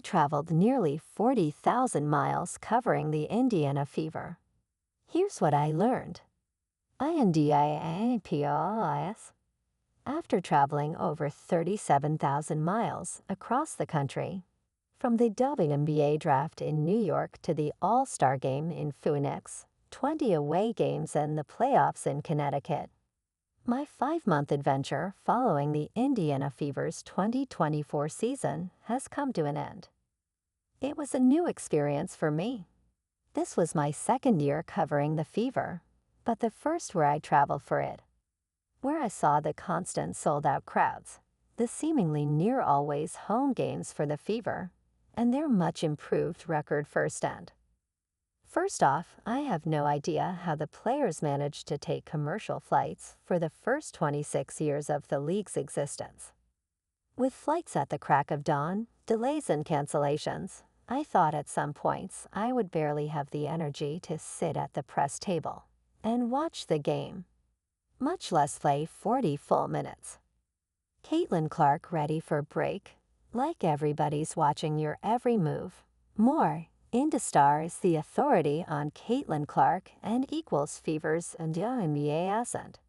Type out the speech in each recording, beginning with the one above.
traveled nearly 40,000 miles covering the Indiana fever. Here's what I learned. INDIANAPOLIS. After traveling over 37,000 miles across the country, from the WNBA draft in New York to the All-Star game in Phoenix, 20 away games and the playoffs in Connecticut, my 5-month adventure following the Indiana Fever's 2024 season has come to an end. It was a new experience for me. This was my second year covering the Fever, but the first where I traveled for it, where I saw the constant sold-out crowds, the seemingly near-always home games for the Fever, and their much-improved record first end. First off, I have no idea how the players managed to take commercial flights for the first 26 years of the league's existence. With flights at the crack of dawn, delays and cancellations, I thought at some points I would barely have the energy to sit at the press table and watch the game, much less play 40 full minutes. Caitlin Clark ready for break, like everybody's watching your every move. More. IndyStar is the authority on Caitlin Clark and equals Fever's WNBA ascent.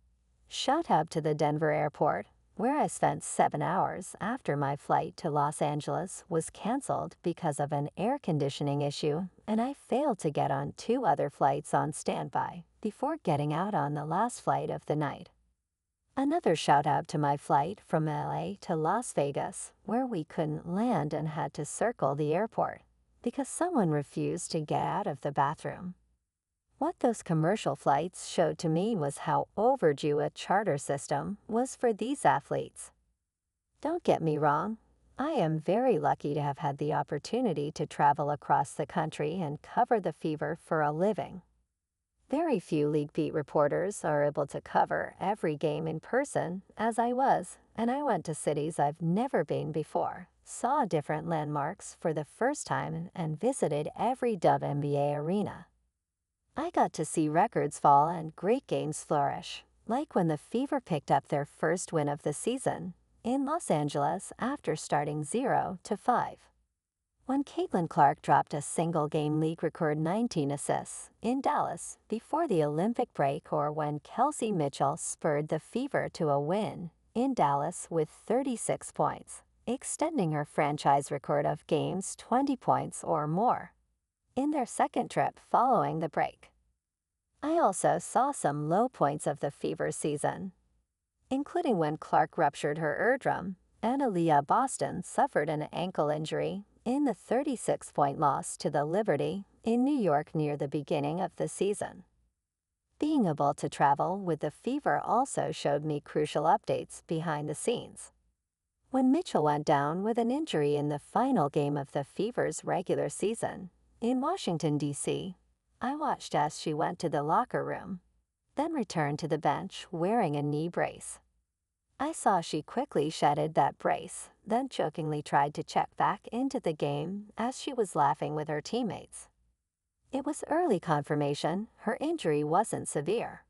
Shout out to the Denver airport, where I spent 7 hours after my flight to Los Angeles was canceled because of an air conditioning issue, and I failed to get on 2 other flights on standby before getting out on the last flight of the night. Another shout out to my flight from LA to Las Vegas, where we couldn't land and had to circle the airport because someone refused to get out of the bathroom. What those commercial flights showed to me was how overdue a charter system was for these athletes. Don't get me wrong, I am very lucky to have had the opportunity to travel across the country and cover the Fever for a living. Very few league beat reporters are able to cover every game in person as I was, and I went to cities I've never been before, saw different landmarks for the first time, and visited every WNBA arena. I got to see records fall and great games flourish, like when the Fever picked up their first win of the season in Los Angeles after starting 0-5. When Caitlin Clark dropped a single-game league record 19 assists in Dallas before the Olympic break, or when Kelsey Mitchell spurred the Fever to a win in Dallas with 36 points, extending her franchise record of games 20 points or more in their second trip following the break. I also saw some low points of the Fever season, including when Clark ruptured her eardrum and Aaliyah Boston suffered an ankle injury in the 36-point loss to the Liberty in New York near the beginning of the season. Being able to travel with the Fever also showed me crucial updates behind the scenes. When Mitchell went down with an injury in the final game of the Fever's regular season in Washington, D.C., I watched as she went to the locker room, then returned to the bench wearing a knee brace. I saw she quickly shedded that brace, then jokingly tried to check back into the game as she was laughing with her teammates. It was early confirmation her injury wasn't severe.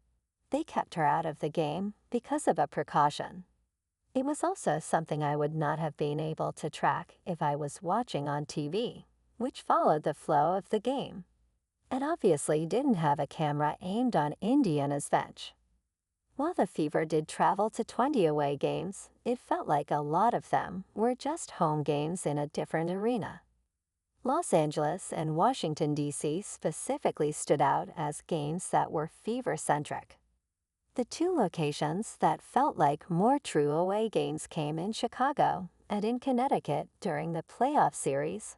They kept her out of the game because of a precaution. It was also something I would not have been able to track if I was watching on TV, which followed the flow of the game, and obviously didn't have a camera aimed on Indiana's bench. While the Fever did travel to 20 away games, it felt like a lot of them were just home games in a different arena. Los Angeles and Washington, D.C. specifically stood out as games that were Fever-centric. The 2 locations that felt like more true away games came in Chicago and in Connecticut during the playoff series.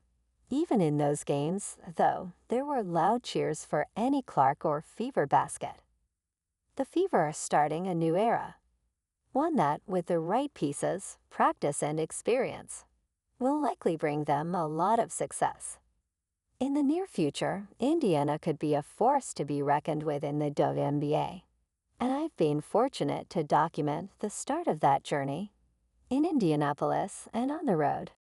Even in those games, though, there were loud cheers for any Clark or Fever basket. The Fever are starting a new era, one that, with the right pieces, practice, and experience, will likely bring them a lot of success. In the near future, Indiana could be a force to be reckoned with in the WNBA, and I've been fortunate to document the start of that journey in Indianapolis and on the road.